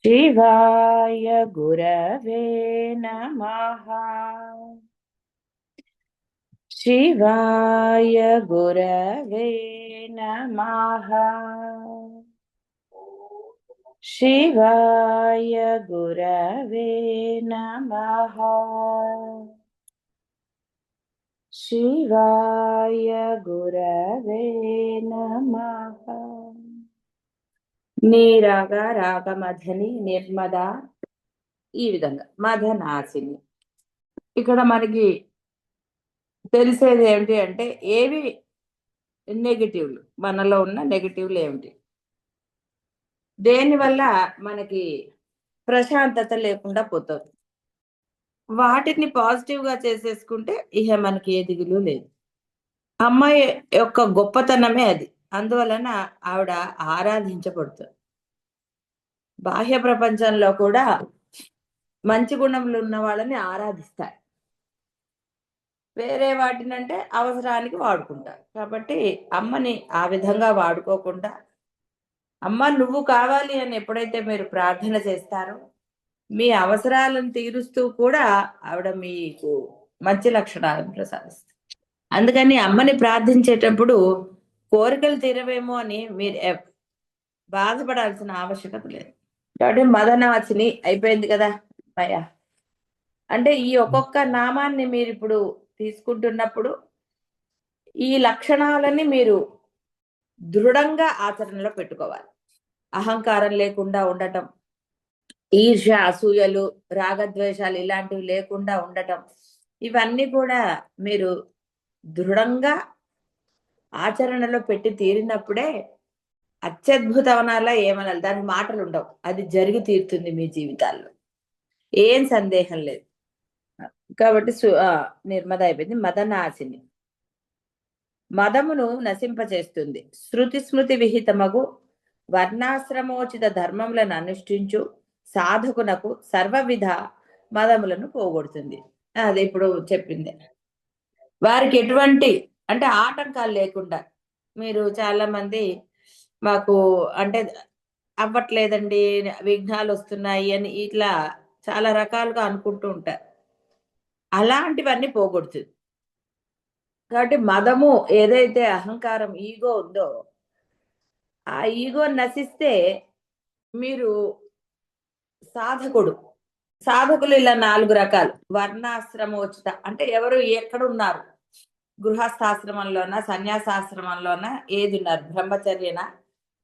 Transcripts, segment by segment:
शिवाय गुरवे नमः। शिवाय गुरवे नमः। शिवाय गुरवे नमः। शिवाय गुरवे नमः। నీరాగ రాగమధని నిర్మద, ఈ విధంగా మదనాసిని. ఇక్కడ మనకి తెలిసేది ఏమిటి అంటే ఏవి నెగిటివ్లు, మనలో ఉన్న నెగిటివ్లు ఏమిటి, దేనివల్ల మనకి ప్రశాంతత లేకుండా పోతుంది, వాటిని పాజిటివ్ గా చేసేసుకుంటే ఇహ మనకి ఏ దిగులు లేదు. అమ్మాయి యొక్క గొప్పతనమే అది. అందువలన ఆవిడ ఆరాధించబడుతుంది. బాహ్య ప్రపంచంలో కూడా మంచి గుణములు ఉన్న వాళ్ళని ఆరాధిస్తారు. వేరే వాటినంటే అవసరానికి వాడుకుంటారు. కాబట్టి అమ్మని ఆ విధంగా వాడుకోకుండా, అమ్మ నువ్వు కావాలి అని ఎప్పుడైతే మీరు ప్రార్థన చేస్తారో, మీ అవసరాలను తీరుస్తూ కూడా ఆవిడ మీకు మంచి లక్షణాలను ప్రసాదిస్తుంది. అందుకని అమ్మని ప్రార్థించేటప్పుడు కోరికలు తీరవేమో అని మీరు బాధపడాల్సిన ఆవశ్యకత లేదు. కాబట్టి మదనాచిని అయిపోయింది కదా అయ్యా. అంటే ఈ ఒక్కొక్క నామాన్ని మీరు ఇప్పుడు తీసుకుంటున్నప్పుడు ఈ లక్షణాలని మీరు దృఢంగా ఆచరణలో పెట్టుకోవాలి. అహంకారం లేకుండా ఉండటం, ఈర్ష్య అసూయలు రాగద్వేషాలు ఇలాంటివి లేకుండా ఉండటం, ఇవన్నీ కూడా మీరు దృఢంగా ఆచరణలో పెట్టి తీరినప్పుడే అత్యద్భుతమనాలా ఏమనాలి, దానికి మాటలు ఉండవు, అది జరిగి తీరుతుంది మీ జీవితాల్లో, ఏం సందేహం లేదు. కాబట్టి నిర్మద అయిపోయింది. మదనాశిని మదమును నశింపచేస్తుంది. శృతి స్మృతి విహితమగు వర్ణాశ్రమోచిత ధర్మములను అనుష్ఠించు సాధకునకు సర్వవిధ మదములను పోగొడుతుంది. అది ఇప్పుడు చెప్పింది. వారికి ఎటువంటి అంటే ఆటంకాలు లేకుండా, మీరు చాలా మంది మాకు అంటే అవ్వట్లేదండి, విఘ్నాలు వస్తున్నాయి అని ఇట్లా చాలా రకాలుగా అనుకుంటూ ఉంటారు. అలాంటివన్నీ పోగొడుతుంది. కాబట్టి మదము ఏదైతే అహంకారం ఈగో ఉందో, ఆ ఈగో నశిస్తే మీరు సాధకుడు. సాధకులు ఇలా 4 రకాలు. వర్ణాశ్రమోచిత అంటే ఎవరు ఎక్కడ ఉన్నారు, గృహస్థాశ్రమంలోనా సన్యాసాశ్రమంలోనా ఏది ఉన్నారు, బ్రహ్మచర్యన,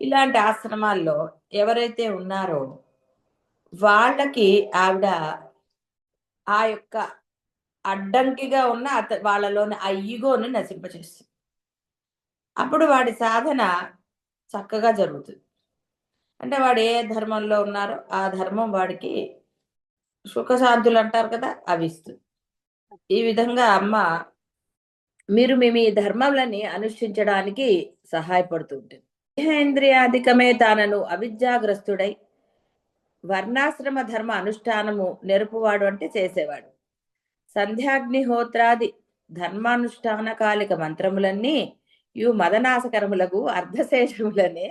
ఇలాంటి ఆశ్రమాల్లో ఎవరైతే ఉన్నారో వాళ్ళకి ఆవిడ ఆ యొక్క అడ్డంకిగా ఉన్న వాళ్ళలోని ఆ ఈగోను నశింపచేస్తుంది. అప్పుడు వాడి సాధన చక్కగా జరుగుతుంది. అంటే వాడు ఏ ధర్మంలో ఉన్నారో ఆ ధర్మం వాడికి సుఖశాంతులు అంటారు కదా, అవి ఇస్తుంది. ఈ విధంగా అమ్మ మీరు మీ ధర్మాలని అనుష్ఠించడానికి సహాయపడుతూ ఉంటుంది. దేహేంద్రియాధికమే తానను అవిద్యాగ్రస్తుడై వర్ణాశ్రమ ధర్మ అనుష్ఠానము నెరుపువాడు అంటే చేసేవాడు. సంధ్యాగ్నిహోత్రాది ధర్మానుష్ఠాన కాలిక మంత్రములన్నీ ఇవి మదనాశకరములకు అర్ధశేషములనే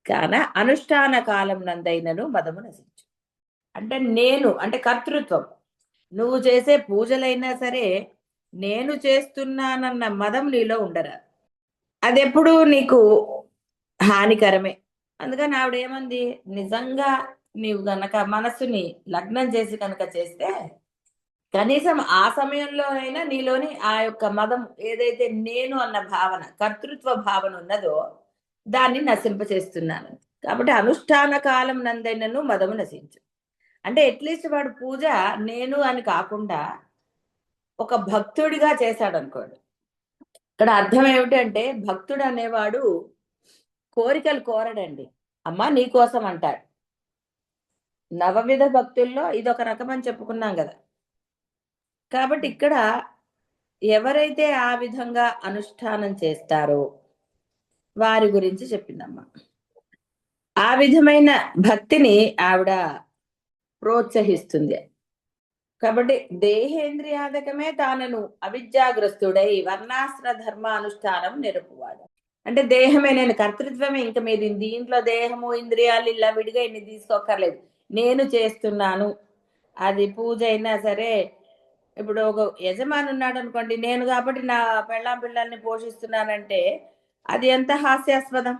కాన అనుష్ఠాన కాలం నందైనను మదము నశించు. అంటే నేను అంటే కర్తృత్వం, నువ్వు చేసే పూజలైనా సరే నేను చేస్తున్నానన్న మదం నీలో ఉండరా, అది ఎప్పుడు నీకు హానికరమే. అందుకని ఆవిడ ఏమంది, నిజంగా నీవు గనక మనస్సుని లగ్నం చేసి కనుక చేస్తే కనీసం ఆ సమయంలో అయినా నీలోని ఆ యొక్క మదం ఏదైతే నేను అన్న భావన, కర్తృత్వ భావన ఉన్నదో దాన్ని నశింపచేస్తున్నాను. కాబట్టి అనుష్ఠాన కాలం నందైనను మదము నశించు. అంటే అట్లీస్ట్ వాడు పూజ నేను అని కాకుండా ఒక భక్తుడిగా చేశాడు అనుకోండి. ఇక్కడ అర్థం ఏమిటి అంటే భక్తుడు అనేవాడు కోరికలు కోరడండి. అమ్మా నీ కోసం అంటాడు. నవవిధ భక్తుల్లో ఇదొక రకం అని చెప్పుకున్నాం కదా. కాబట్టి ఇక్కడ ఎవరైతే ఆ విధంగా అనుష్ఠానం చేస్తారో వారి గురించి చెప్పిందమ్మా. ఆ విధమైన భక్తిని ఆవిడ ప్రోత్సహిస్తుంది. కాబట్టి దేహేంద్రియాదకమే తానను అవిద్యాగ్రస్తుడై వర్ణాశ్ర ధర్మానుష్ఠానం నెరుపువాడు. అంటే దేహమే, నేను కర్తృత్వమే. ఇంకా మీరు దీంట్లో దేహము ఇంద్రియాలు ఇలా విడిగా ఇన్ని తీసుకోక్కర్లేదు. నేను చేస్తున్నాను. అది పూజ అయినా సరే, ఇప్పుడు ఒక యజమాని ఉన్నాడు అనుకోండి, నేను కాబట్టి నా పెళ్ళాం పిల్లల్ని పోషిస్తున్నానంటే అది ఎంత హాస్యాస్పదం.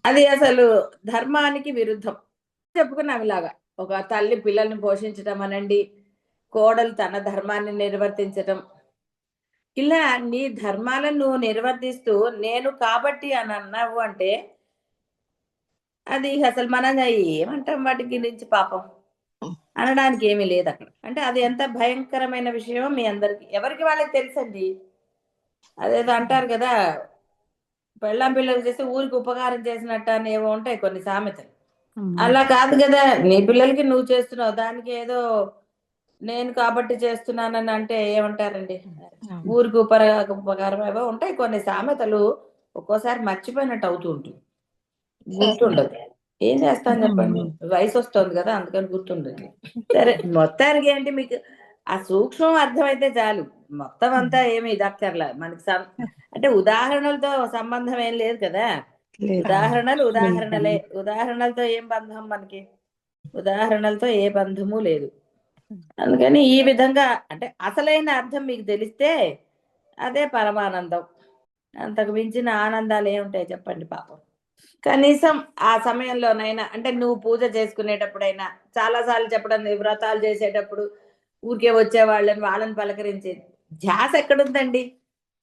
అది అసలు ధర్మానికి విరుద్ధం. చెప్పుకున్నాం ఇలాగా, ఒక తల్లి పిల్లల్ని పోషించటం అనండి, కోడలు తన ధర్మాన్ని నిర్వర్తించటం, ఇలా నీ ధర్మాలను నువ్వు నిర్వర్తిస్తూ నేను కాబట్టి అని అన్నావు అంటే అది అసలు మనం ఏమంటాం వాటి గురించి పాపం అనడానికి ఏమీ లేదు అక్కడ. అంటే అది ఎంత భయంకరమైన విషయమో మీ అందరికి ఎవరికి వాళ్ళకి తెలుసండి. అదేదో అంటారు కదా, పెళ్ళాం పిల్లలు చేస్తే ఊరికి ఉపకారం చేసినట్టు అని ఏవో ఉంటాయి కొన్ని సామెతలు. అలా కాదు కదా, నీ పిల్లలకి నువ్వు చేస్తున్నావు, దానికి ఏదో నేను కాబట్టి చేస్తున్నానని అంటే ఏమంటారండి. ఊరికి ఉపకారం ఏవో ఉంటాయి కొన్ని సామెతలు, ఒక్కోసారి మర్చిపోయినట్టు అవుతూ ఉంటుంది, గుర్తుండదు. ఏం చేస్తాను చెప్పండి, వయసు వస్తుంది కదా, అందుకని గుర్తుండదు. సరే, మొత్తానికి ఏంటి మీకు ఆ సూక్ష్మం అర్థమైతే చాలు, మొత్తం అంతా ఏమి ఇదక్కర్లా మనకి. అంటే ఉదాహరణలతో సంబంధం ఏం లేదు కదా. ఉదాహరణలు ఉదాహరణలే, ఉదాహరణలతో ఏం బంధం మనకి, ఉదాహరణలతో ఏ బంధము లేదు. అందుకని ఈ విధంగా అంటే అసలైన అర్థం మీకు తెలిస్తే అదే పరమానందం. అంతకు మించిన ఆనందాలు ఏముంటాయి చెప్పండి పాపం. కనీసం ఆ సమయంలోనైనా, అంటే నువ్వు పూజ చేసుకునేటప్పుడైనా చాలాసార్లు చెప్పడం, వ్రతాలు చేసేటప్పుడు ఊరికే వచ్చే వాళ్ళని పలకరించి ధ్యాస ఎక్కడుందండి.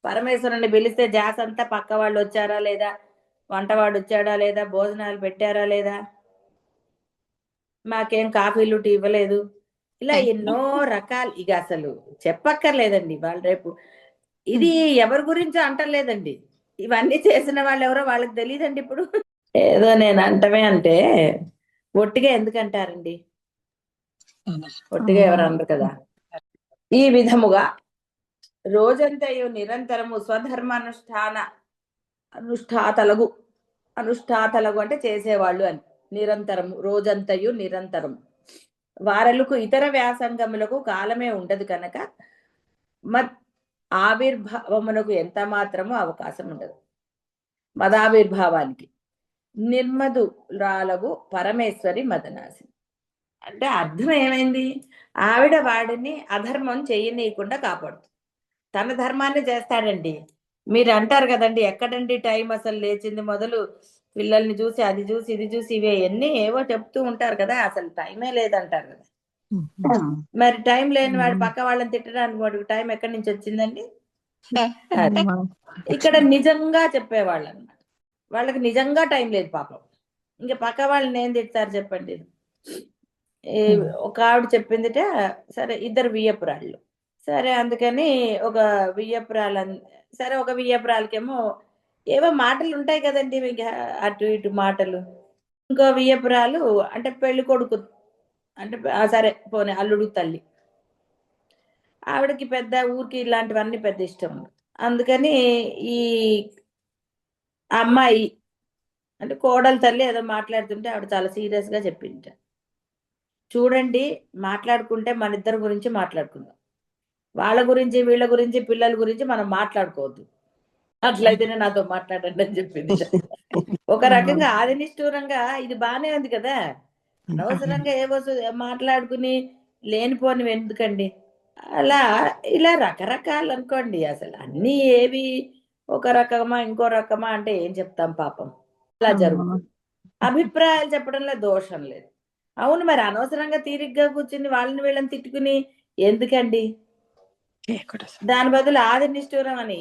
పరమేశ్వరుని పిలిస్తే ధ్యాస అంతా పక్క వాళ్ళు వచ్చారా లేదా, వంటవాడు వచ్చాడా లేదా, భోజనాలు పెట్టారా లేదా, మాకేం కాఫీలు టీ ఇవ్వలేదు, ఇలా ఎన్నో రకాలు. ఇక అసలు చెప్పక్కర్లేదండి వాళ్ళు రేపు. ఇది ఎవరి గురించి అంటలేదండి, ఇవన్నీ చేసిన వాళ్ళు ఎవరో వాళ్ళకి తెలియదండి ఇప్పుడు. ఏదో నేను అంటమే అంటే ఒట్టిగా ఎందుకంటారండి, ఒట్టిగా ఎవరు అనరు కదా. ఈ విధముగా రోజంతయు నిరంతరము స్వధర్మానుష్ఠాన అనుష్ఠాతలగు, అనుష్ఠాతలగు అంటే చేసేవాళ్ళు అని, నిరంతరము రోజంతయు నిరంతరము. వారలకు ఇతర వ్యాసంగములకు కాలమే ఉండదు కనుక మత్ ఆవిర్భావమునకు ఎంత మాత్రము అవకాశం ఉండదు. మదావిర్భావానికి నిర్మధురాలగు పరమేశ్వరి మదనాసి. అంటే అర్థం ఏమైంది, ఆవిడ వాడిని అధర్మం చేయనీయకుండా కాపాడుతుంది, తన ధర్మాన్ని చేస్తాడండి. మీరు అంటారు కదండి, ఎక్కడండి టైం అసలు లేచింది మొదలు, పిల్లల్ని చూసి అది చూసి ఇది చూసి ఇవే ఎన్ని ఏవో చెప్తూ ఉంటారు కదా, అసలు టైమే లేదంటారు కదా. మరి టైం లేని వాడు పక్క వాళ్ళని తిట్టడానికి వాడికి టైం ఎక్కడి నుంచి వచ్చిందండి. ఇక్కడ నిజంగా చెప్పేవాళ్ళు అన్నమాట, వాళ్ళకి నిజంగా టైం లేదు పాపం. ఇంకా పక్క వాళ్ళని ఏం తిడతారు చెప్పండి. ఒక ఆవిడ చెప్పిందిట, సరే ఇద్దరు వియ్యపురాళ్ళు, సరే అందుకని ఒక వియ్యపురాలు, సరే ఒక వియ్యపురాలకేమో ఏవో మాటలు ఉంటాయి కదండి, అటు ఇటు మాటలు. ఇంకో వియ్యపురాలు అంటే పెళ్లి కొడుకు, అంటే సరే పోనీ అల్లుడు తల్లి, ఆవిడకి పెద్ద ఊరికి ఇలాంటివన్నీ పెద్ద ఇష్టం. అందుకని ఈ అమ్మాయి అంటే కోడలు తల్లి ఏదో మాట్లాడుతుంటే ఆవిడ చాలా సీరియస్ గా చెప్పింట, చూడండి మాట్లాడుకుంటే మన ఇద్దరి గురించి మాట్లాడుకుందాం, వాళ్ళ గురించి వీళ్ళ గురించి పిల్లల గురించి మనం మాట్లాడుకోవద్దు, అట్లయితేనే నాతో మాట్లాడండి అని చెప్పింది. ఒక రకంగా ఆది నిష్ఠూరంగా ఇది బానే ఉంది కదా, అనవసరంగా ఏవో మాట్లాడుకుని లేనిపోనివి ఎందుకండి. అలా ఇలా రకరకాలు అనుకోండి, అసలు అన్ని ఏవి ఒక రకమా ఇంకో రకమా అంటే ఏం చెప్తాం పాపం. అలా జరుగుతుంది. అభిప్రాయాలు చెప్పడంలో దోషం లేదు. అవును, మరి అనవసరంగా తీరిగ్గా కూర్చుని వాళ్ళని వీళ్ళని తిట్టుకుని ఎందుకండి. దాని బదులు ఆది నిష్ఠూరం అని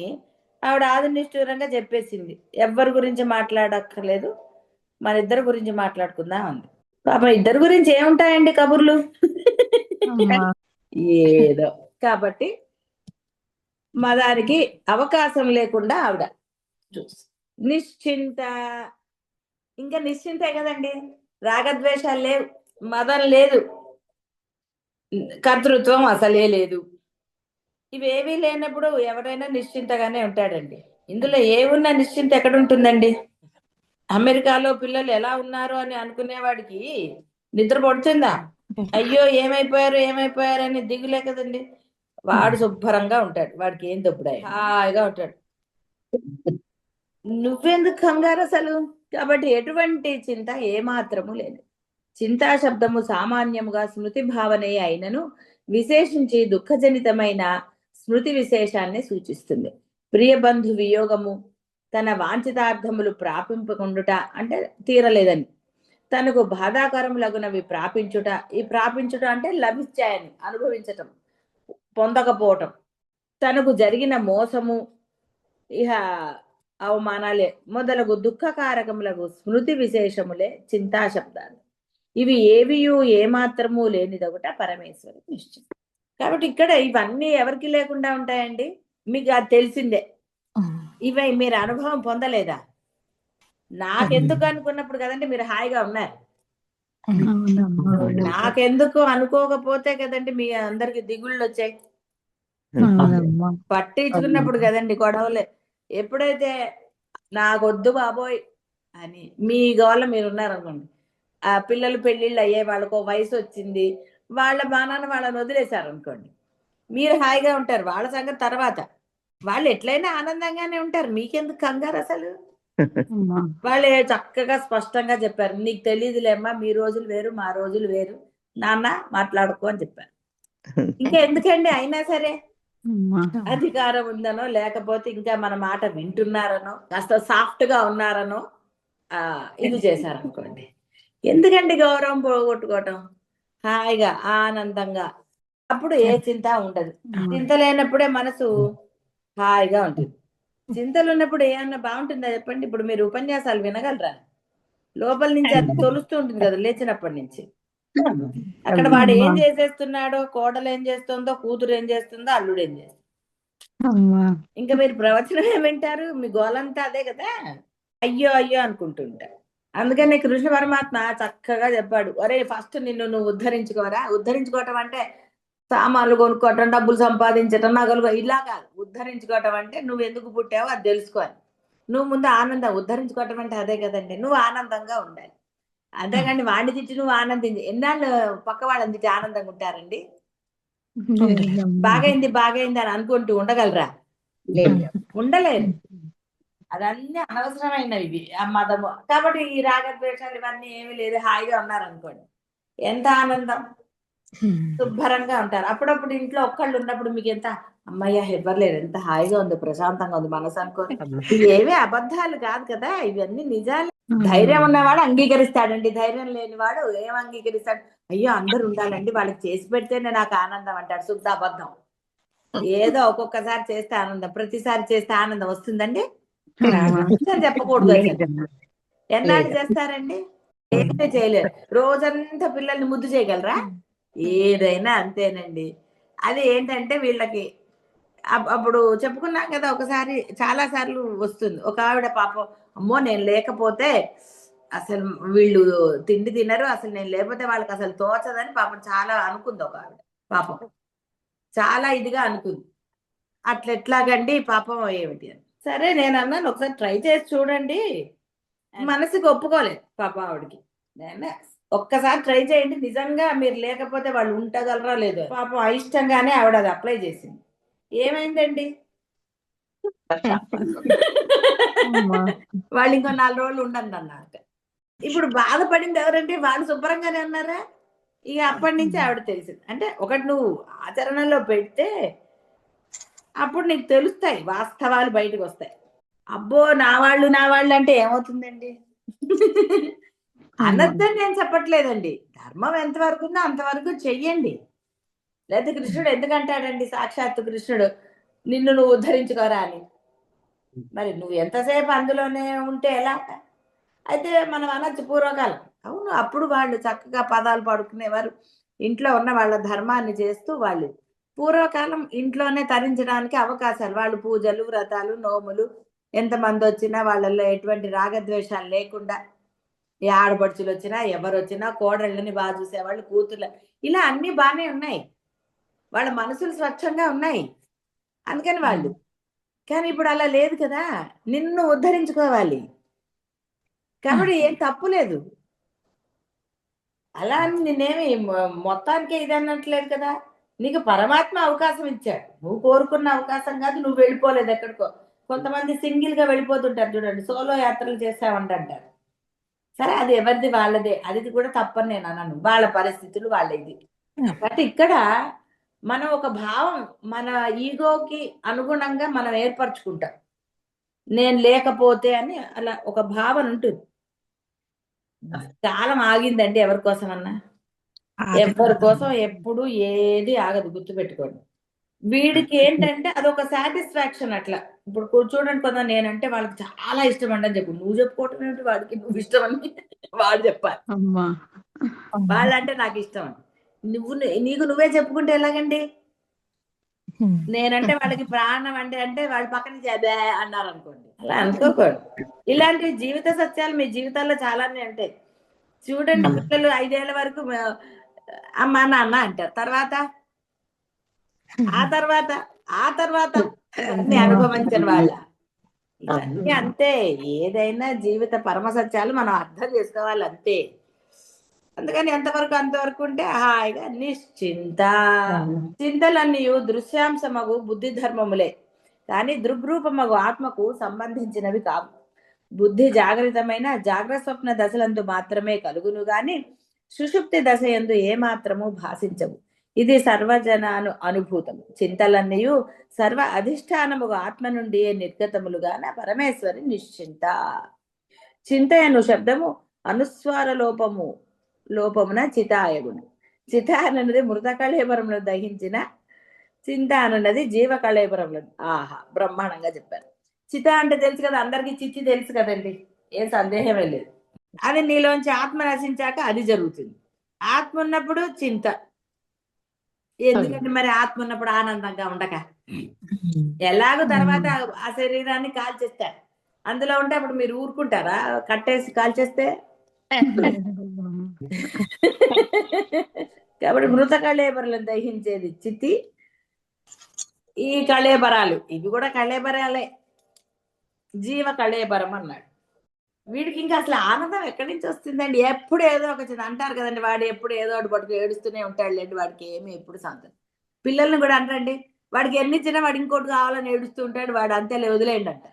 ఆవిడ ఆది నిష్ఠూరంగా చెప్పేసింది, ఎవ్వరి గురించి మాట్లాడక్కర్లేదు, మన ఇద్దరి గురించి మాట్లాడుకుందాం అంది. పాపం ఇద్దరి గురించి ఏముంటాయండి కబుర్లు. ఏదో కాబట్టి మదానికి అవకాశం లేకుండా ఆవిడ చూసి నిశ్చింత, ఇంకా నిశ్చింతే కదండి, రాగద్వేషాలు లేవు, మదం లేదు, కర్తృత్వం అసలే లేదు, ఇవేవీ లేనప్పుడు ఎవరైనా నిశ్చింతగానే ఉంటాడండి. ఇందులో ఏమున్నా నిశ్చింత ఎక్కడుంటుందండి. అమెరికాలో పిల్లలు ఎలా ఉన్నారు అని అనుకునేవాడికి నిద్ర పడుతుందా, అయ్యో ఏమైపోయారు ఏమైపోయారు అని దిగులే కదండి. వాడు శుభ్రంగా ఉంటాడు, వాడికి ఏం దొబ్బుడాయి, హాయిగా ఉంటాడు. నువ్వెందుకు కంగారు అసలు? కాబట్టి ఎటువంటి చింత ఏమాత్రము లేదు. చింతా శబ్దము సామాన్యముగా స్మృతి భావనే అయినను విశేషించి దుఃఖజనితమైన స్మృతి విశేషాన్ని సూచిస్తుంది. ప్రియబంధు వియోగము తన వాంఛితార్థములు ప్రాపింపకుండుట అంటే తీరలేదని, తనకు బాధాకరములగునవి ప్రాపించుట, ఈ ప్రాపించుట అంటే లభించాయని అనుభవించటం, పొందకపోవటం, తనకు జరిగిన మోసము, ఇహ అవమానాలే మొదలగు దుఃఖకారకములకు స్మృతి విశేషములే చింతా శబ్దాలు. ఇవి ఏవియు ఏమాత్రము లేనిదొకట పరమేశ్వరు నిశ్చయం. కాబట్టి ఇక్కడ ఇవన్నీ ఎవరికి లేకుండా ఉంటాయండి? మీకు అది తెలిసిందే. ఇవి మీరు అనుభవం పొందలేదా? నాకెందుకు అనుకున్నప్పుడు కదండి మీరు హాయిగా ఉన్నారు. నాకెందుకు అనుకోకపోతే కదండి మీ అందరికి దిగుళ్ళు వచ్చాయి. పట్టించుకున్నప్పుడు కదండి గొడవలే. ఎప్పుడైతే నాకొద్దు బాబోయ్ అని మీ గోల మీరు ఉన్నారనుకోండి, ఆ పిల్లలు పెళ్ళిళ్ళు అయ్యే వాళ్ళకో వయసు వచ్చింది, వాళ్ళ బాణాన్ని వాళ్ళని వదిలేశారు అనుకోండి, మీరు హాయిగా ఉంటారు. వాళ్ళ సంగతి తర్వాత. వాళ్ళు ఎట్లయినా ఆనందంగానే ఉంటారు. మీకెందుకు కంగారు అసలు? వాళ్ళు చక్కగా స్పష్టంగా చెప్పారు, నీకు తెలియదులేమ్మా, మీ రోజులు వేరు మా రోజులు వేరు, నాన్న మాట్లాడుకో అని చెప్పారు. ఇంకా ఎందుకండి? అయినా సరే అధికారం ఉందనో లేకపోతే ఇంకా మన మాట వింటున్నారనో కాస్త సాఫ్ట్ గా ఉన్నారనో ఇది చేశారనుకోండి, ఎందుకండి గౌరవం పోగొట్టుకోవటం? హాయిగా ఆనందంగా అప్పుడు ఏ చింత ఉండదు. చింత లేనప్పుడే మనసు హాయిగా ఉంటుంది. చింతలు ఉన్నప్పుడు ఏమన్నా బాగుంటుందా చెప్పండి? ఇప్పుడు మీరు ఉపన్యాసాలు వినగలరా? లోపల నుంచి అది తొలుస్తూ ఉంటుంది కదా లేచినప్పటి నుంచి. అక్కడ వాడు ఏం చేసేస్తున్నాడో, కోడలు ఏం చేస్తుందో, కూతురు ఏం చేస్తుందో, అల్లుడు ఏం చేస్తుందో, ఇంకా మీరు ప్రవచనం ఏమింటారు? మీ గోలంతా అదే కదా, అయ్యో అయ్యో అనుకుంటుంటారు. అందుకని కృష్ణ పరమాత్మ చక్కగా చెప్పాడు, ఒరే ఫస్ట్ నిన్ను నువ్వు ఉద్ధరించుకోరా. ఉద్ధరించుకోవటం అంటే సామాన్లు కొనుక్కోవటం, డబ్బులు సంపాదించటం, నగలు, ఇలా కాదు. ఉద్ధరించుకోవటం అంటే నువ్వు ఎందుకు పుట్టావో అది తెలుసుకోవాలి. నువ్వు ముందు ఆనందం, ఉద్ధరించుకోవటం అంటే అదే కదండి. నువ్వు ఆనందంగా ఉండాలి. అంతేగాని వాడిని తిట్టి నువ్వు ఆనందించి ఎన్నాళ్ళు పక్క వాళ్ళని తిట్టి ఆనందంగా ఉంటారండి? బాగైంది బాగైంది అని అనుకుంటూ ఉండగలరా? ఉండలేరు. అదన్నీ అనవసరమైనవి ఆ మదము. కాబట్టి ఈ రాగద్వేషాలు ఇవన్నీ ఏమీ లేదు, హాయిగా ఉన్నారనుకోండి, ఎంత ఆనందం, శుభ్రంగా ఉంటారు. అప్పుడప్పుడు ఇంట్లో ఒక్కళ్ళు ఉన్నప్పుడు మీకు ఎంత అమ్మయ్య ఎవ్వరు లేరు, ఎంత హాయిగా ఉంది, ప్రశాంతంగా ఉంది మనసు అనుకోని. ఏవీ అబద్ధాలు కాదు కదా, ఇవన్నీ నిజాలు. ధైర్యం ఉన్నవాడు అంగీకరిస్తాడండి, ధైర్యం లేనివాడు ఏం అంగీకరిస్తాడు? అయ్యో అందరు ఉండాలండి, వాళ్ళకి చేసి పెడితేనే నాకు ఆనందం అంటాడు. శుద్ధ అబద్ధం. ఏదో ఒక్కొక్కసారి చేస్తే ఆనందం, ప్రతిసారి చేస్తే ఆనందం వస్తుందండి? చెప్పకూడదు అసలు. ఎన్నాళ్ళు చేస్తారండి? ఏదైతే చేయలేరు. రోజంతా పిల్లల్ని ముద్దు చేయగలరా? ఏదైనా అంతేనండి. అది ఏంటంటే వీళ్ళకి అప్పుడు చెప్పుకున్నాం కదా, ఒకసారి చాలా సార్లు వస్తుంది. ఒక ఆవిడ పాపం, అమ్మో నేను లేకపోతే అసలు వీళ్ళు తిండి తినరు, అసలు నేను లేకపోతే వాళ్ళకి అసలు తోచదని పాపం చాలా అనుకుంది ఒక ఆవిడ. పాపం చాలా ఇదిగా అనుకుంది. అట్లెట్లాగండి పాపం ఏమిటి అని. సరే నేను అన్నాను, ఒకసారి ట్రై చేసి చూడండి. మనసుకి ఒప్పుకోలేదు పాప ఆవిడకి. నేను ఒక్కసారి ట్రై చేయండి, నిజంగా మీరు లేకపోతే వాళ్ళు ఉండగలరా లేదు. పాపం అయిష్టంగానే ఆవిడ అది అప్లై చేసింది. ఏమైందండి? వాళ్ళు ఇంకో 4 రోజులు ఉండండి అన్నారు. ఇప్పుడు బాధపడింది ఎవరంటే వాళ్ళు శుభ్రంగానే ఉన్నారా? ఇక అప్పటి నుంచి ఆవిడ తెలిసింది. అంటే ఒకటి నువ్వు ఆచరణలో పెడితే అప్పుడు నీకు తెలుస్తాయి, వాస్తవాలు బయటకు వస్తాయి. అబ్బో నా వాళ్ళు అంటే ఏమవుతుందండి? అనొద్దని నేను చెప్పట్లేదండి. ధర్మం ఎంతవరకు ఉందో అంతవరకు చెయ్యండి. లేదా కృష్ణుడు ఎందుకంటాడండి, సాక్షాత్తు కృష్ణుడు నిన్ను నువ్వు ఉద్ధరించుకోరా అని. మరి నువ్వు ఎంతసేపు అందులోనే ఉంటే ఎలా? అయితే మనం అనొచ్చు పూర్వకాలం. అవును, అప్పుడు వాళ్ళు చక్కగా పదాలు పాడుకునేవారు, ఇంట్లో ఉన్న వాళ్ళ ధర్మాన్ని చేస్తూ వాళ్ళు పూర్వకాలం ఇంట్లోనే తరించడానికి అవకాశాలు, వాళ్ళు పూజలు, వ్రతాలు, నోములు, ఎంతమంది వచ్చినా వాళ్ళల్లో ఎటువంటి రాగద్వేషాలు లేకుండా, ఏ ఆడపడుచులు వచ్చినా ఎవరు వచ్చినా కోడళ్ళని బాగా చూసేవాళ్ళు, కూతుర్ల, ఇలా అన్ని బాగానే ఉన్నాయి. వాళ్ళ మనసులు స్వచ్ఛంగా ఉన్నాయి, అందుకని వాళ్ళు. కానీ ఇప్పుడు అలా లేదు కదా, నిన్ను ఉద్ధరించుకోవాలి. కాబట్టి ఏం తప్పు లేదు. అలా అని నేనేమి మొత్తానికే ఇది అన్నట్లేదు కదా. నీకు పరమాత్మ అవకాశం ఇచ్చాడు, నువ్వు కోరుకున్న అవకాశం కాదు, నువ్వు వెళ్ళిపోలేదు ఎక్కడికో. కొంతమంది సింగిల్ గా వెళ్ళిపోతుంటారు చూడండి, సోలో యాత్రలు చేసామంటారు. సరే, అది ఎవరిది వాళ్ళదే, అది కూడా తప్పని నేను అనను, వాళ్ళ పరిస్థితులు వాళ్ళ ఇది. బట్ ఇక్కడ మనం ఒక భావం మన ఈగోకి అనుగుణంగా మనం ఏర్పరచుకుంటాం, నేను లేకపోతే అని అలా ఒక భావన ఉంటుంది. కాలం ఆగిందండి ఎవరి కోసం అన్నా? ఎవరి కోసం ఎప్పుడు ఏది ఆగదు, గుర్తుపెట్టుకోండి. వీడికి ఏంటంటే అదొక సాటిస్ఫాక్షన్ అట్లా. ఇప్పుడు చూడండి, కొంత నేనంటే వాళ్ళకి చాలా ఇష్టం అండి అని చెప్పు, నువ్వు చెప్పుకోవటం ఏమిటి వాడికి నువ్వు ఇష్టం అని? వాడు చెప్పాలి వాళ్ళంటే నాకు ఇష్టం అని. నీకు నువ్వే చెప్పుకుంటే ఎలాగండి? నేనంటే వాళ్ళకి ప్రాణం అంటే వాళ్ళు పక్కన అదే అన్నారు అనుకోండి, అలా అనుకోకూడదు. ఇలాంటి జీవిత సత్యాలు మీ జీవితాల్లో చాలానే ఉంటాయి. చూడండి, పిల్లలు 5 ఏళ్ల వరకు అమ్మ నాన్న అంటారు, ఆ తర్వాత అన్ని అనుభవించిన వాళ్ళ. ఇవన్నీ అంతే, ఏదైనా జీవిత పరమ సత్యాలు మనం అర్థం చేసుకోవాలి అంతే. అందుకని అంతవరకు ఉంటే హాయిగా నిశ్చింత. చింతలన్నీ దృశ్యాంశమగు బుద్ధి ధర్మములే, కానీ దృగ్రూపమగు ఆత్మకు సంబంధించినవి కావు. బుద్ధి జాగృతమైన జాగ్రత్త స్వప్న దశలందు మాత్రమే కలుగును గాని సుషుప్తి దశ ఎందు ఏమాత్రము భాషించవు. ఇది సర్వజనాను అనుభూతము. చింతలన్నీ సర్వ అధిష్టానముగా ఆత్మ నుండి నిర్గతములుగాన పరమేశ్వరి నిశ్చింత. చింతయను శబ్దము అనుస్వార లోపమున చితాయగును. చిత అన్నది మృత కళేబరమును దహించిన, చింత అన్నది జీవ కళేబరములు. ఆహా, బ్రహ్మాండంగా చెప్పారు. చిత అంటే తెలుసు కదా అందరికి, చిత్తి తెలుసు కదండి, ఏం సందేహమే లేదు. అది నీలోంచి ఆత్మ నశించాక అది జరుగుతుంది. ఆత్మ ఉన్నప్పుడు చింత. ఎందుకంటే మరి ఆత్మ ఉన్నప్పుడు ఆనందంగా ఉండక, ఎలాగో తర్వాత ఆ శరీరాన్ని కాల్చేస్తారు, అందులో ఉంటే అప్పుడు మీరు ఊరుకుంటారా? కట్టేసి కాల్చేస్తే. కాబట్టి మృత కళేబరాలను దహించేది చిత్తి. ఈ కళేబరాలు ఇవి కూడా కళేబరాలే, జీవ కళేబరం అన్నాడు. వీడికి ఇంకా అసలు ఆనందం ఎక్కడి నుంచి వస్తుందండి? ఎప్పుడు ఏదో ఒక అంటారు కదండి, వాడు ఎప్పుడు ఏదో ఒకటి పట్టుకు ఏడుస్తూనే ఉంటాడు లేండి, వాడికి ఏమి ఎప్పుడు సంతం. పిల్లల్ని కూడా అంటారండి, వాడికి ఎన్ని ఇచ్చినా వాడు ఇంకోటి కావాలని ఏడుస్తూ ఉంటాడు, వాడు అంతేలే వదిలేయండి అంట.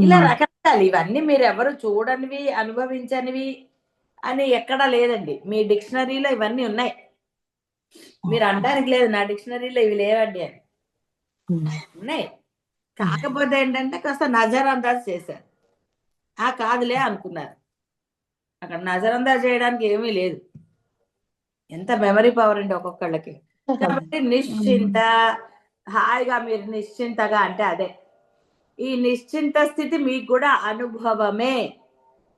ఇలా రకరకాలు, ఇవన్నీ మీరు ఎవరు చూడనివి అనుభవించనివి అని ఎక్కడా లేదండి. మీ డిక్షనరీలో ఇవన్నీ ఉన్నాయి, మీరు అనడానికి లేదు నా డిక్షనరీలో ఇవి లేవండి అని. ఉన్నాయి. కాకపోతే ఏంటంటే కాస్త నజర్ అందాజ్ చేశారు, కాదులే అనుకున్నారు. అక్కడ నజరందాజ్ చేయడానికి ఏమీ లేదు. ఎంత మెమరీ పవర్ అండి ఒక్కొక్కళ్ళకి. కాబట్టి నిశ్చింత, హాయిగా మీరు నిశ్చింతగా అంటే అదే. ఈ నిశ్చింత స్థితి మీకు కూడా అనుభవమే.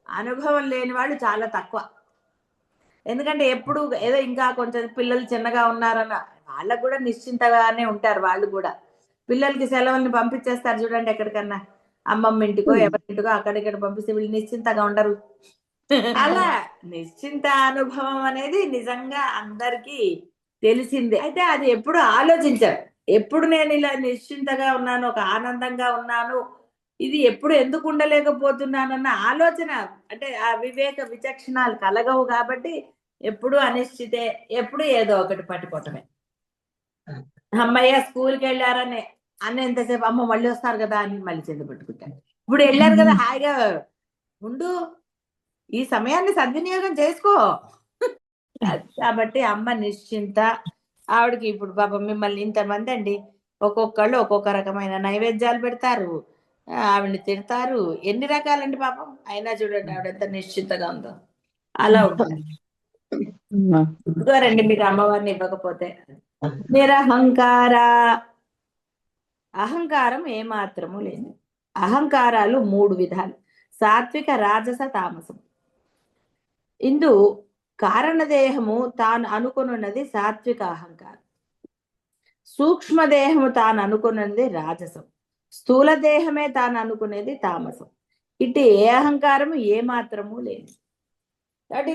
అనుభవం లేని వాళ్ళు చాలా తక్కువ. ఎందుకంటే ఎప్పుడు ఏదో ఇంకా కొంచెం పిల్లలు చిన్నగా ఉన్నారన్న వాళ్ళకు కూడా నిశ్చింతగానే ఉంటారు. వాళ్ళు కూడా పిల్లలకి సెలవుల్ని పంపించేస్తారు చూడండి, ఎక్కడికన్నా అమ్మమ్మ ఇంటికో ఎవరింటికో అక్కడిక్కడ పంపిస్తే వీళ్ళు నిశ్చింతగా ఉండరు. అలా నిశ్చింత అనుభవం అనేది నిజంగా అందరికీ తెలిసిందే. అయితే అది ఎప్పుడు ఆలోచించారు, ఎప్పుడు నేను ఇలా నిశ్చింతగా ఉన్నాను, ఒక ఆనందంగా ఉన్నాను, ఇది ఎప్పుడు ఎందుకు ఉండలేకపోతున్నానన్న ఆలోచన, అంటే ఆ వివేక విచక్షణాలు కలగవు. కాబట్టి ఎప్పుడు అనిశ్చితే, ఎప్పుడు ఏదో ఒకటి పట్టుకోవటమే. అమ్మయ్య స్కూల్కి వెళ్ళారని ఎంతసేపు అమ్మ మళ్ళీ వస్తారు కదా అని మళ్ళీ చెంది పట్టుకుంటాను. ఇప్పుడు వెళ్ళారు కదా, హాయిగా ఉండు, ఈ సమయాన్ని సద్వినియోగం చేసుకో. కాబట్టి అమ్మ నిశ్చింత. ఆవిడకి ఇప్పుడు పాపం మిమ్మల్ని ఇంతమంది అండి, ఒక్కొక్కళ్ళు ఒక్కొక్క రకమైన నైవేద్యాలు పెడతారు, ఆవిడని తిడతారు, ఎన్ని రకాలండి పాపం. అయినా చూడండి ఆవిడ ఎంత నిశ్చింతగా ఉందో. అలా ఉంటుంది. రండి మీకు అమ్మవారిని ఇవ్వకపోతే. నిరహంకార, అహంకారం ఏమాత్రము లేదు. అహంకారాలు 3 విధాలు: సాత్విక, రాజస, తామసం. ఇందు కారణదేహము తాను అనుకున్నది సాత్విక అహంకారం, సూక్ష్మదేహము తాను అనుకున్నది రాజసం, స్థూల దేహమే తాను అనుకునేది తామసం. ఇటు ఏ అహంకారము ఏమాత్రము లేదు. కాబట్టి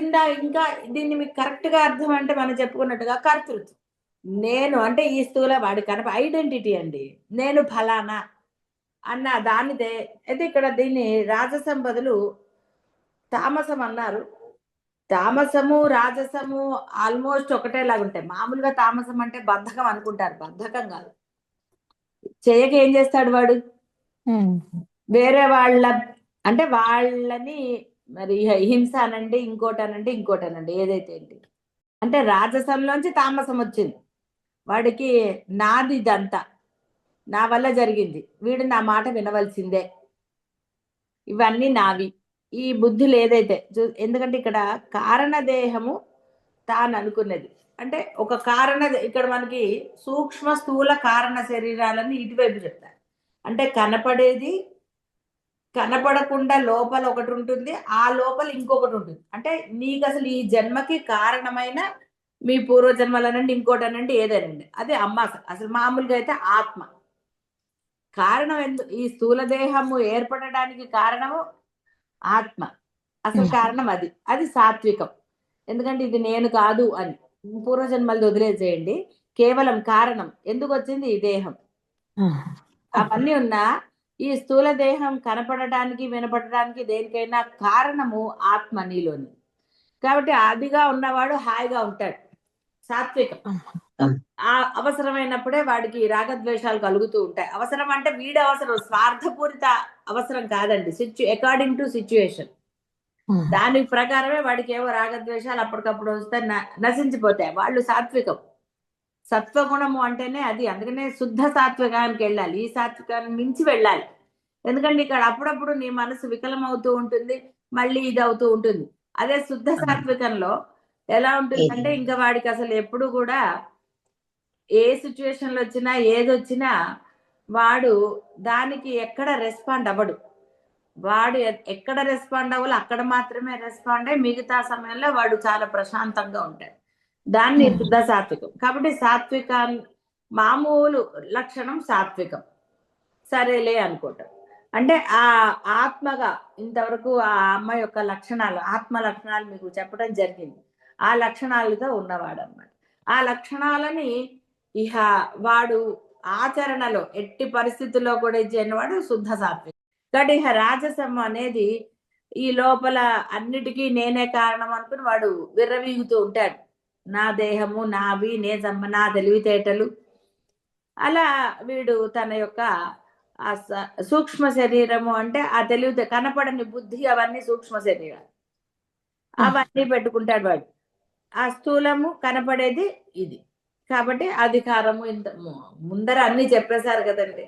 ఇంకా దీన్ని మీకు కరెక్ట్ గా అర్థం అంటే మనం చెప్పుకున్నట్టుగా కర్తృత్వం. నేను అంటే ఈ స్థూల వాడి కనుక ఐడెంటిటీ అండి, నేను ఫలానా అన్న దానిదే. అయితే ఇక్కడ దీన్ని రాజసం బదులు తామసం అన్నారు. తామసము రాజసము ఆల్మోస్ట్ ఒకటేలాగా ఉంటాయి. మామూలుగా తామసం అంటే బద్ధకం అనుకుంటారు, బద్ధకం కాదు. చేయక ఏం చేస్తాడు వాడు? వేరే వాళ్ళ అంటే వాళ్ళని మరి హింస అనండి, ఇంకోటి అనండి, ఏదైతే ఏంటి అంటే రాజసంలోంచి తామసం వచ్చింది. వాడికి నాది ఇదంతా, నా వల్ల జరిగింది, వీడు నా మాట వినవలసిందే, ఇవన్నీ నావి, ఈ బుద్ధులు ఏదైతే ఎందుకంటే ఇక్కడ కారణదేహము తాను అనుకున్నది అంటే ఒక ఇక్కడ మనకి సూక్ష్మ స్థూల కారణ శరీరాలని ఇటువైపు చెప్తారు. అంటే కనపడకుండా లోపల ఒకటి ఉంటుంది, ఆ లోపల ఇంకొకటి ఉంటుంది. అంటే నీకు అసలు ఈ జన్మకి కారణమైన మీ పూర్వజన్మలనండి, ఇంకోటి అనండి, ఏదేనండి, అదే అమ్మ. అసలు మామూలుగా అయితే ఆత్మ కారణం. ఈ స్థూల దేహము ఏర్పడడానికి కారణము ఆత్మ. అసలు కారణం అది సాత్వికం. ఎందుకంటే ఇది నేను కాదు అని పూర్వజన్మలు వదిలేసేయండి, కేవలం కారణం ఎందుకు వచ్చింది ఈ దేహం. అవన్నీ ఉన్నా ఈ స్థూల దేహం కనపడటానికి వినపడటానికి దేనికైనా కారణము ఆత్మ నీలోని. కాబట్టి ఆదిగా ఉన్నవాడు హాయిగా ఉంటాడు, సాత్వికం. ఆ అవసరమైనప్పుడే వాడికి రాగద్వేషాలు కలుగుతూ ఉంటాయి. అవసరం అంటే వీడి అవసరం, స్వార్థపూరిత అవసరం కాదండి, అకార్డింగ్ టు సిచ్యుయేషన్. దాని ప్రకారమే వాడికి ఏవో రాగద్వేషాలు అప్పటికప్పుడు వస్తే నశించిపోతాయి. వాళ్ళు సాత్వికం. సత్వగుణము అంటేనే అది. అందుకనే శుద్ధ సాత్వికానికి వెళ్ళాలి, ఈ సాత్వికాన్ని మించి వెళ్ళాలి. ఎందుకంటే ఇక్కడ అప్పుడప్పుడు నీ మనసు వికలం అవుతూ ఉంటుంది, మళ్ళీ ఇది అవుతూ ఉంటుంది. అదే శుద్ధ సాత్వికంలో ఎలా ఉంటుందంటే ఇంకా వాడికి అసలు ఎప్పుడు కూడా ఏ సిచ్యువేషన్లు వచ్చినా ఏదొచ్చినా వాడు దానికి ఎక్కడ రెస్పాండ్ అవ్వడు. వాడు ఎక్కడ రెస్పాండ్ అవ్వాలో అక్కడ మాత్రమే రెస్పాండ్ అయ్యి మిగతా సమయంలో వాడు చాలా ప్రశాంతంగా ఉంటాడు. దాన్ని శుద్ధ సాత్వికం. కాబట్టి మామూలు లక్షణం సాత్వికం, సరేలే అనుకోవటం. అంటే ఆ ఆత్మగా ఇంతవరకు ఆ అమ్మ యొక్క లక్షణాలు, ఆత్మ లక్షణాలు మీకు చెప్పడం జరిగింది. ఆ లక్షణాలతో ఉన్నవాడు అన్నమాట. ఆ లక్షణాలని ఇహ వాడు ఆచరణలో ఎట్టి పరిస్థితుల్లో కూడా ఇచ్చేవాడు శుద్ధ సాత్వికం. కాబట్టి ఇహ రాజసం అనేది ఈ లోపల అన్నిటికీ నేనే కారణం అనుకుని వాడు విర్రవీగుతూ ఉంటాడు. నా దేహము నావి, నా తెలివితేటలు, అలా వీడు తన యొక్క సూక్ష్మ శరీరము అంటే ఆ తెలివితే కనపడని బుద్ధి, అవన్నీ సూక్ష్మ శరీరాలు, అవన్నీ పెట్టుకుంటాడు వాడు. ఆ స్థూలము కనపడేది ఇది. కాబట్టి అధికారము ఇంత ముందర అన్ని చెప్పేశారు కదండి.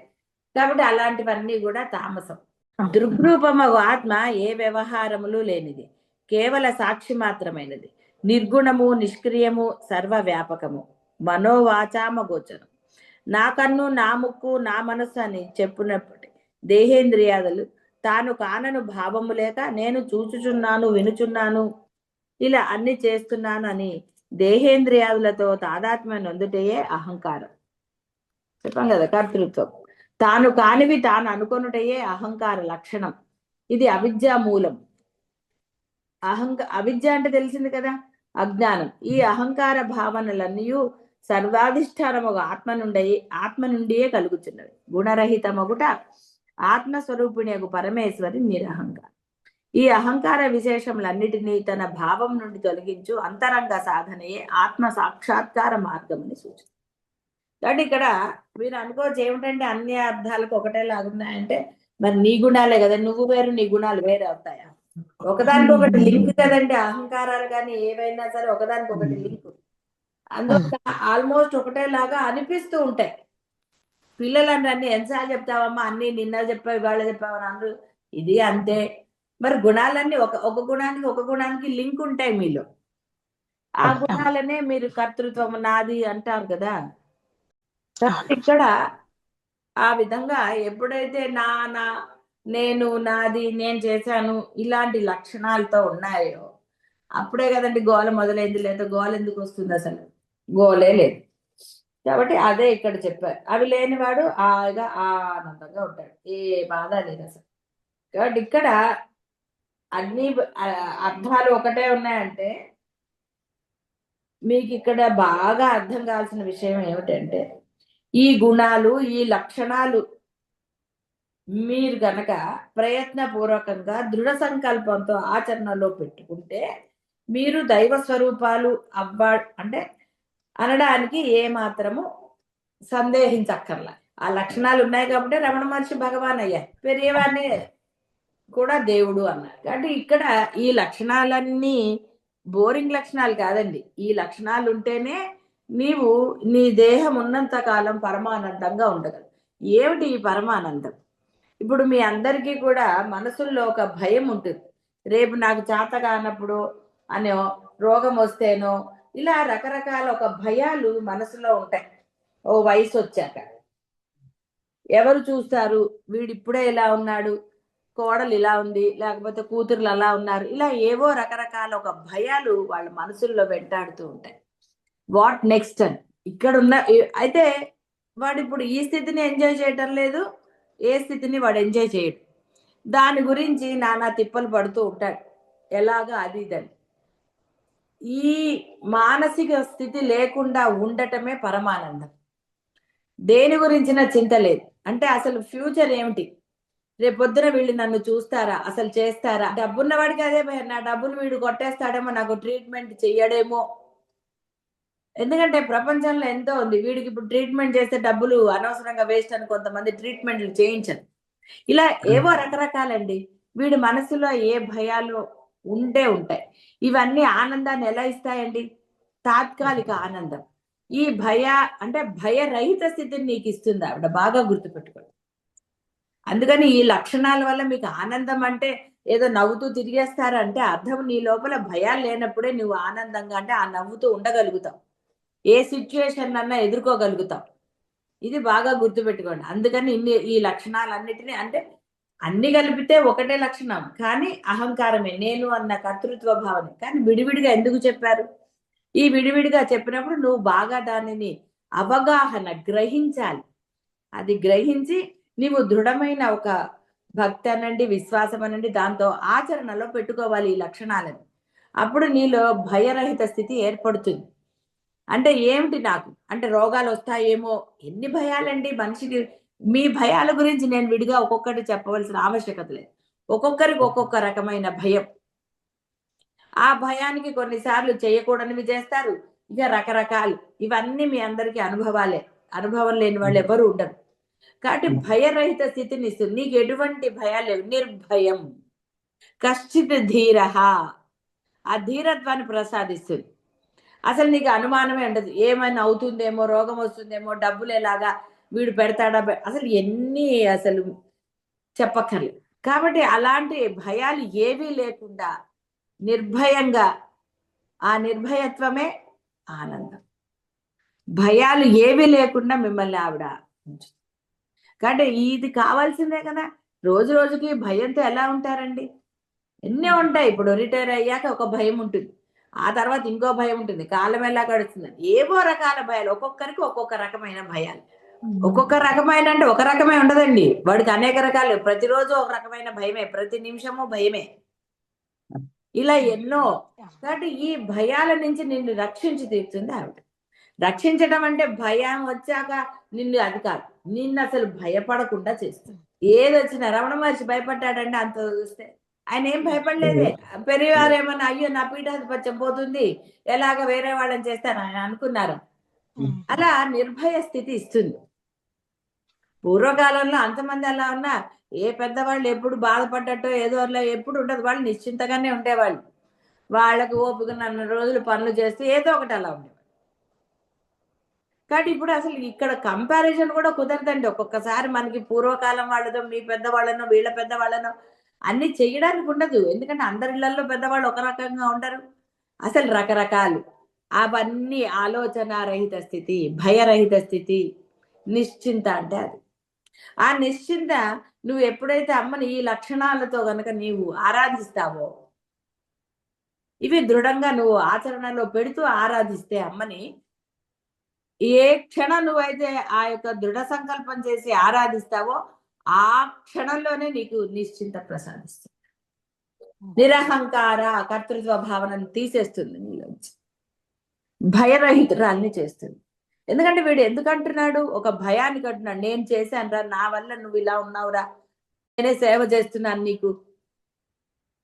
కాబట్టి అలాంటివన్నీ కూడా తామసం. దృగ్రూపమగు ఆత్మ ఏ వ్యవహారములు లేనిది, కేవల సాక్షి మాత్రమైనది, నిర్గుణము, నిష్క్రియము, సర్వవ్యాపకము, మనోవాచామ గోచరం. నా కన్ను, నా ముక్కు, నా మనస్సు అని చెప్పునప్పటి దేహేంద్రియాదులు తాను కానను భావము లేక నేను చూచుచున్నాను, వినుచున్నాను, ఇలా అన్ని చేస్తున్నాను అని దేహేంద్రియాదులతో తాదాత్మ్యం నొందుటయే అహంకారం. చెప్పాం కదా, కర్తృత్వం. తాను కానివి తాను అనుకొనుటయే అహంకార లక్షణం. ఇది అవిద్యా మూలం. అవిద్య అంటే తెలిసింది కదా, అజ్ఞానం. ఈ అహంకార భావనలన్నీ సర్వాధిష్టానముగా ఆత్మ నుండియే కలుగుతున్నవి. గుణరహితమగుట ఆత్మస్వరూపిణి పరమేశ్వరి నిరహంకారం. ఈ అహంకార విశేషములన్నిటినీ తన భావం నుండి తొలగించు అంతరంగ సాధనయే ఆత్మ సాక్షాత్కార మార్గంని సూచిస్తుంది. కాబట్టి ఇక్కడ మీరు అనుకోవచ్చు ఏమిటంటే అన్ని అర్థాలకు ఒకటేలాగున్నాయంటే, మరి నీ గుణాలే కదా, నువ్వు వేరు నీ గుణాలు వేరే అవుతాయా? ఒకదానికి ఒకటి లింక్ కదండి. అహంకారాలు కానీ ఏవైనా సరే ఒకదానికి ఒకటి లింక్. అందులో ఆల్మోస్ట్ ఒకటేలాగా అనిపిస్తూ ఉంటాయి. పిల్లలని అన్ని ఎన్నిసార్లు చెప్తావమ్మా, అన్ని నిన్న చెప్పావు ఇవాళ చెప్పావని అందరూ, ఇది అంతే. మరి గుణాలన్నీ ఒక గుణానికి లింక్ ఉంటాయి మీలో. ఆ గుణాలనే మీరు కర్తృత్వం నాది అంటారు కదా. ఇక్కడ ఆ విధంగా ఎప్పుడైతే నేను నాది, నేను చేశాను, ఇలాంటి లక్షణాలతో ఉన్నాయో అప్పుడే కదండి గోల మొదలైంది. లేదా గోల ఎందుకు వస్తుంది? అసలు గోలే లేదు. కాబట్టి అదే ఇక్కడ చెప్పారు. అవి లేనివాడు హాయిగా ఆనందంగా ఉంటాడు, ఏ బాధ లేదు అసలు. కాబట్టి ఇక్కడ అన్ని అర్థాలు ఒకటే ఉన్నాయంటే మీకు ఇక్కడ బాగా అర్థం కావాల్సిన విషయం ఏమిటంటే, ఈ గుణాలు, ఈ లక్షణాలు మీరు గనక ప్రయత్నపూర్వకంగా దృఢ సంకల్పంతో ఆచరణలో పెట్టుకుంటే మీరు దైవ స్వరూపాలు అంటే అనడానికి ఏ మాత్రము సందేహించక్కర్లా. ఆ లక్షణాలు ఉన్నాయి కాబట్టి రమణ మహర్షి భగవాన్ అయ్యారు. పెరియవాడిని కూడా దేవుడు అన్నారు. కాబట్టి ఇక్కడ ఈ లక్షణాలన్నీ బోరింగ్ లక్షణాలు కాదండి. ఈ లక్షణాలు ఉంటేనే నీవు నీ దేహం ఉన్నంత కాలం పరమానందంగా ఉండగలవు. ఏమిటి ఈ పరమానందం? ఇప్పుడు మీ అందరికీ కూడా మనసుల్లో ఒక భయం ఉంటుంది. రేపు నాకు చేత కానప్పుడు అనో, రోగం వస్తేనో, ఇలా రకరకాల ఒక భయాలు మనసులో ఉంటాయి. ఓ వయసు వచ్చాక ఎవరు చూస్తారు, వీడిప్పుడే ఇలా ఉన్నాడు, కోడలు ఇలా ఉంది, లేకపోతే కూతుర్లు అలా ఉన్నారు, ఇలా ఏవో రకరకాల ఒక భయాలు వాళ్ళ మనసుల్లో వెంటాడుతూ ఉంటాయి. వాట్ నెక్స్ట్ అని ఇక్కడ ఉన్న అయితే వాడు ఇప్పుడు ఈ స్థితిని ఎంజాయ్ చేయటం లేదు, ఏ స్థితిని వాడు ఎంజాయ్ చేయడు. దాని గురించి నానా తిప్పలు పడుతూ ఉంటాడు. ఎలాగా అది ఇదని. ఈ మానసిక స్థితి లేకుండా ఉండటమే పరమానందం. దేని గురించిన చింత లేదు. అంటే అసలు ఫ్యూచర్ ఏమిటి, రేపొద్దున వీళ్ళు నన్ను చూస్తారా, అసలు చేస్తారా? డబ్బున్న వాడికి అదే భయం, నా డబ్బులు వీడు కొట్టేస్తాడేమో, నాకు ట్రీట్మెంట్ చెయ్యడేమో. ఎందుకంటే ప్రపంచంలో ఎంతో ఉంది, వీడికి ఇప్పుడు ట్రీట్మెంట్ చేస్తే డబ్బులు అనవసరంగా వేస్ట్ అని కొంతమంది ట్రీట్మెంట్లు చేయించరు. ఇలా ఏవో రకరకాలండి. వీడి మనసులో ఏ భయాలు ఉంటే ఉంటాయి. ఇవన్నీ ఆనందాన్ని ఎలా ఇస్తాయండి? తాత్కాలిక ఆనందం. ఈ అంటే భయరహిత స్థితిని నీకు ఇస్తుంది ఆవిడ, బాగా గుర్తుపెట్టుకోండి. అందుకని ఈ లక్షణాల వల్ల మీకు ఆనందం అంటే ఏదో నవ్వుతూ తిరిగేస్తారంటే అర్థం నీ లోపల భయాలు లేనప్పుడే నువ్వు ఆనందంగా, అంటే ఆ నవ్వుతూ ఉండగలుగుతావు, ఏ సిచ్యువేషన్ అన్నా ఎదుర్కోగలుగుతాం. ఇది బాగా గుర్తుపెట్టుకోండి. అందుకని ఈ లక్షణాలన్నిటినీ, అంటే అన్ని కలిపితే ఒకటే లక్షణం, కానీ అహంకారమే, నేను అన్న కర్తృత్వ భావన. కానీ విడివిడిగా ఎందుకు చెప్పారు? ఈ విడివిడిగా చెప్పినప్పుడు నువ్వు బాగా దానిని అవగాహన గ్రహించాలి. అది గ్రహించి నీవు దృఢమైన ఒక భక్తి అనండి, విశ్వాసం అనండి, దాంతో ఆచరణలో పెట్టుకోవాలి ఈ లక్షణాలను. అప్పుడు నీలో భయరహిత స్థితి ఏర్పడుతుంది. అంటే ఏమిటి నాకు, అంటే రోగాలు వస్తాయేమో, ఎన్ని భయాలండి మనిషికి. మీ భయాల గురించి నేను విడిగా ఒక్కొక్కటి చెప్పవలసిన ఆవశ్యకత లేదు. ఒక్కొక్కరికి ఒక్కొక్క రకమైన భయం. ఆ భయానికి కొన్నిసార్లు చేయకూడనివి చేస్తారు, ఇక రకరకాలు. ఇవన్నీ మీ అందరికీ అనుభవాలే. అనుభవం లేని వాళ్ళు ఎవరు ఉండరు. కాబట్టి భయరహిత స్థితిని ఇస్తుంది. నీకు ఎటువంటి భయాలు లేవు, నిర్భయం. కశ్చిత్ ధీర, ఆ ధీరత్వాన్ని ప్రసాదిస్తుంది. అసలు నీకు అనుమానమే ఉండదు, ఏమైనా అవుతుందేమో, రోగం వస్తుందేమో, డబ్బులు ఎలాగా, వీడు పెడతాడా, అసలు ఎన్ని అసలు చెప్పక్కర్లేదు. కాబట్టి అలాంటి భయాలు ఏవీ లేకుండా నిర్భయంగా, ఆ నిర్భయత్వమే ఆనందం. భయాలు ఏవీ లేకుండా మిమ్మల్ని ఆవిడ ఉంచుతుంది. కాబట్టి ఇది కావాల్సిందే కదా. రోజు రోజుకి భయంతో ఎలా ఉంటారండి? ఎన్నో ఉంటాయి. ఇప్పుడు రిటైర్ అయ్యాక ఒక భయం ఉంటుంది, ఆ తర్వాత ఇంకో భయం ఉంటుంది, కాలం ఎలా గడుస్తుంది, ఏవో రకాల భయాలు. ఒక్కొక్కరికి ఒక్కొక్క రకమైన భయాలు. ఒక్కొక్క రకమైన అంటే ఒక రకమే ఉండదండి, వాడికి అనేక రకాలు. ప్రతిరోజు ఒక రకమైన భయమే, ప్రతి నిమిషము భయమే, ఇలా ఎన్నో. కాబట్టి ఈ భయాల నుంచి నిన్ను రక్షించి తీరుతుంది ఆవిడ. రక్షించడం అంటే భయం వచ్చాక నిన్ను, అది కాదు, నిన్ను అసలు భయపడకుండా చేస్తుంది. ఏది వచ్చినా, రమణ మహర్షి భయపడ్డాడంటే అంత చూస్తే, ఆయన ఏం భయపడలేదే. పెరివారేమన్నా అయ్యో నా పీఠాధిపత్యం పోతుంది, ఎలాగ వేరే వాళ్ళని చేస్తాను ఆయన అనుకున్నారు. అలా నిర్భయ స్థితి ఇస్తుంది. పూర్వకాలంలో అంతమంది అలా ఉన్నా ఏ పెద్దవాళ్ళు ఎప్పుడు బాధపడ్డట్టో ఏదో అలా ఎప్పుడు ఉండదు, వాళ్ళు నిశ్చింతగానే ఉండేవాళ్ళు. వాళ్ళకి ఓపిక నన్ను రోజులు పనులు చేస్తూ ఏదో ఒకటి అలా ఉండేవాళ్ళు. కాబట్టి ఇప్పుడు అసలు ఇక్కడ కంపారిజన్ కూడా కుదరదండి. ఒక్కొక్కసారి మనకి పూర్వకాలం వాళ్ళతో, మీ పెద్దవాళ్ళనో వీళ్ళ పెద్దవాళ్ళనో అన్ని చేయడానికి ఉండదు. ఎందుకంటే అందరి ఇళ్లలో పెద్దవాళ్ళు ఒక రకంగా ఉండరు. అసలు రకరకాలు. అవన్నీ ఆలోచన రహిత స్థితి, భయరహిత స్థితి, నిశ్చింత అంటే అది. ఆ నిశ్చింత నువ్వు ఎప్పుడైతే అమ్మని ఈ లక్షణాలతో గనక నీవు ఆరాధిస్తావో, ఇవి దృఢంగా నువ్వు ఆచరణలో పెడుతూ ఆరాధిస్తే అమ్మని, ఏ క్షణం నువ్వైతే ఆ యొక్క దృఢ సంకల్పం చేసి ఆరాధిస్తావో ఆ క్షణంలోనే నీకు నిశ్చింత ప్రసాదిస్తుంది. నిరహంకార కర్తృత్వ భావనను తీసేస్తుంది నీలోంచి, భయరహితురాల్ని చేస్తుంది. ఎందుకంటే వీడు ఎందుకు అంటున్నాడు, ఒక భయానికి అంటున్నాడు, నేను చేశానురా, నా వల్ల నువ్వు ఇలా ఉన్నావురా, నేనే సేవ చేస్తున్నాను నీకు,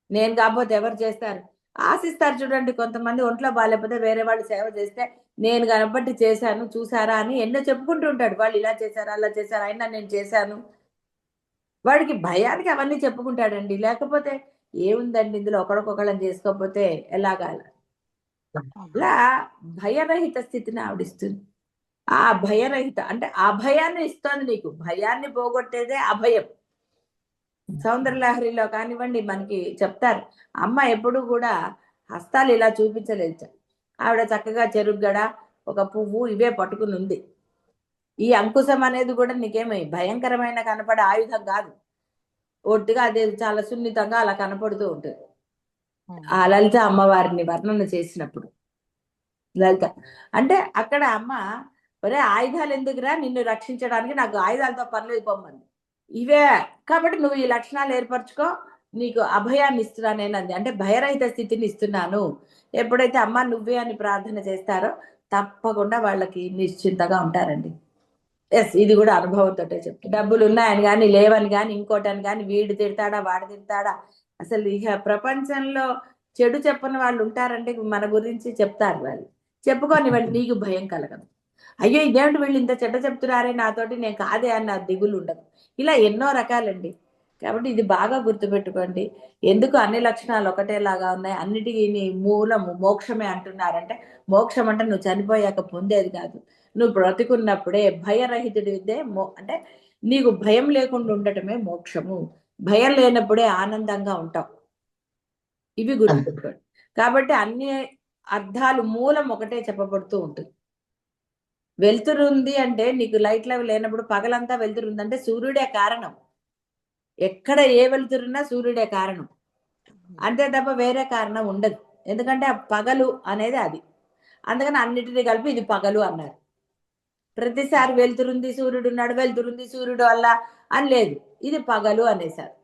నేను కాకపోతే ఎవరు చేస్తారు, ఆశిస్తారు చూడండి. కొంతమంది ఒంట్లో బాగాలేకపోతే వేరే వాళ్ళు సేవ చేస్తే నేను కనబట్టి చేశాను చూసారా అని ఎన్నో చెప్పుకుంటూ ఉంటాడు. వాళ్ళు ఇలా చేశారు అలా చేశారు అయినా నేను చేశాను. వాడికి భయానికి అవన్నీ చెప్పుకుంటాడండి. లేకపోతే ఏముందండి ఇందులో ఒకరికొకళ్ళని చేసుకోకపోతే ఎలాగా? అలా భయరహిత స్థితిని ఆవిడిస్తుంది. ఆ భయరహిత అంటే అభయాన్ని ఇస్తోంది నీకు. భయాన్ని పోగొట్టేదే అభయం. సౌందర్యలహరిలో కానివ్వండి మనకి చెప్తారు. అమ్మ ఎప్పుడు కూడా హస్తాలు ఇలా చూపించలేదు. ఆవిడ చక్కగా చెరుగ్గడ, ఒక పువ్వు ఇవే పట్టుకుని ఉంది. ఈ అంకుశం అనేది కూడా నీకేమి భయంకరమైన కనపడే ఆయుధం కాదు. ఒట్టిగా అదే చాలా సున్నితంగా అలా కనపడుతూ ఉంటుంది. ఆ లలిత అమ్మవారిని వర్ణన చేసినప్పుడు లలిత అంటే అక్కడ అమ్మ ఒరే ఆయుధాలు ఎందుకురా, నిన్ను రక్షించడానికి, నాకు ఆయుధాలతో పర్లేదు పొమ్మంది. ఇవే కాబట్టి నువ్వు ఈ లక్షణాలు ఏర్పరచుకో, నీకు అభయాన్ని ఇస్తున్నానేనంది. అంటే భయరహిత స్థితిని ఇస్తున్నాను. ఎప్పుడైతే అమ్మ నువ్వే అని ప్రార్థన చేస్తారో తప్పకుండా వాళ్ళకి నిశ్చింతగా ఉంటారండి. ఎస్, ఇది కూడా అనుభవంతోటే చెప్తా. డబ్బులు ఉన్నాయని కానీ లేవని కానీ ఇంకోటని కానీ వీడు తిడతాడా వాడు తిడతాడా, అసలు ఇక ప్రపంచంలో చెడు చెప్పని వాళ్ళు ఉంటారంటే మన గురించి చెప్తారు. వాళ్ళు చెప్పుకొని వాళ్ళు నీకు భయం కలగదు. అయ్యో ఇదేంటి వీళ్ళు ఇంత చెడ్డ చెప్తున్నారే నాతోటి, నేను కాదే అన్న దిగులు ఉండదు. ఇలా ఎన్నో రకాలండి. కాబట్టి ఇది బాగా గుర్తుపెట్టుకోండి. ఎందుకు అన్ని లక్షణాలు ఒకటేలాగా ఉన్నాయి, అన్నిటికీ మూలము మోక్షమే అంటున్నారంటే, మోక్షం అంటే నువ్వు చనిపోయాక పొందేది కాదు, నువ్వు బ్రతికున్నప్పుడే భయరహితుడిదే అంటే నీకు భయం లేకుండా ఉండటమే మోక్షము. భయం లేనప్పుడే ఆనందంగా ఉంటావు. ఇవి గుర్తుపెట్టుకోండి. కాబట్టి అన్ని అర్థాలు మూలం ఒకటే చెప్పబడుతూ ఉంటుంది. వెలుతురు ఉంది అంటే నీకు లైట్లు అవి లేనప్పుడు పగలంతా వెలుతురు ఉందంటే సూర్యుడే కారణం. ఎక్కడ ఏ వెలుతురున్నా సూర్యుడే కారణం. అంతే తప్ప వేరే కారణం ఉండదు. ఎందుకంటే ఆ పగలు అనేది అది. అందుకని అన్నిటినీ కలిపి ఇది పగలు అన్నారు. ప్రతిసారి వెలుతురుంది సూర్యుడు ఉన్నాడు, వెలుతురుంది సూర్యుడు వల్ల అని లేదు. ఇది పగలు అనేసారు.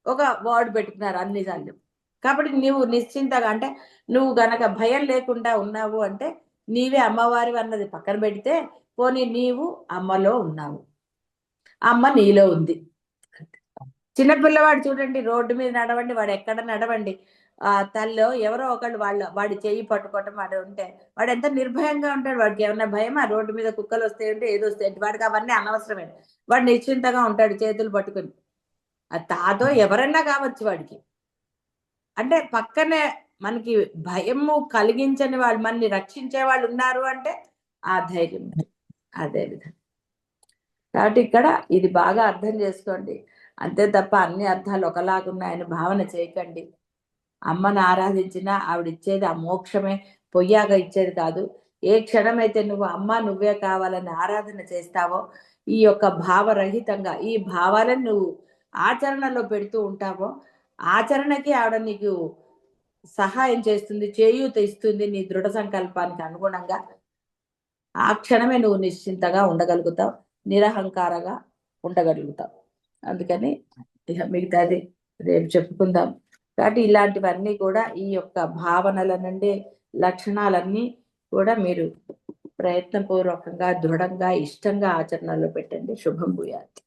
ఒక వర్డ్ పెట్టుకున్నారు అన్నిసార్లు. కాబట్టి నీవు నిశ్చింతగా అంటే నువ్వు గనక భయం లేకుండా ఉన్నావు అంటే నీవే అమ్మవారి అన్నది పక్కన పెడితే పోనీ నీవు అమ్మలో ఉన్నావు, అమ్మ నీలో ఉంది. చిన్నపిల్లవాడు చూడండి, రోడ్డు మీద నడవండి, వాడు ఎక్కడ నడవండి, ఆ తల్లో ఎవరో ఒకళ్ళు వాడి చెయ్యి పట్టుకోవటం వాడు ఉంటే వాడు ఎంత నిర్భయంగా ఉంటాడు. వాడికి ఏమన్నా భయం? ఆ రోడ్డు మీద కుక్కలు వస్తాయంటే ఏదో వస్తాయంటే వాడికి అవన్నీ అనవసరమే. వాడు నిశ్చింతగా ఉంటాడు చేతులు పట్టుకుని. ఆ తాతో ఎవరన్నా కావచ్చు వాడికి. అంటే పక్కనే మనకి భయము కలిగించని వాళ్ళు, మనని రక్షించే వాళ్ళు ఉన్నారు అంటే ఆ ధైర్యం. అదే విధంగా కాబట్టి ఇక్కడ ఇది బాగా అర్థం చేసుకోండి. అంతే తప్ప అన్ని అర్థాలు ఒకలాగున్నాయని భావన చేయకండి. అమ్మను ఆరాధించినా ఆవిడ ఇచ్చేది ఆ మోక్షమే, పొయ్యాక ఇచ్చేది కాదు. ఏ క్షణమైతే నువ్వు అమ్మ నువ్వే కావాలని ఆరాధన చేస్తావో, ఈ యొక్క భావరహితంగా ఈ భావాలను నువ్వు ఆచరణలో పెడుతూ ఉంటావో, ఆచరణకి ఆవిడ నీకు సహాయం చేస్తుంది, చేయూత ఇస్తుంది. నీ దృఢ సంకల్పానికి అనుగుణంగా ఆ క్షణమే నువ్వు నిశ్చింతగా ఉండగలుగుతావు, నిరహంకారంగా ఉండగలుగుతావు. అందుకని ఇక మిగతాది రేపు చెప్పుకుందాం. కాబట్టి ఇలాంటివన్నీ కూడా ఈ యొక్క భావనల నుండి లక్షణాలన్నీ కూడా మీరు ప్రయత్నపూర్వకంగా దృఢంగా ఇష్టంగా ఆచరణలో పెట్టండి. శుభం భూయాత్.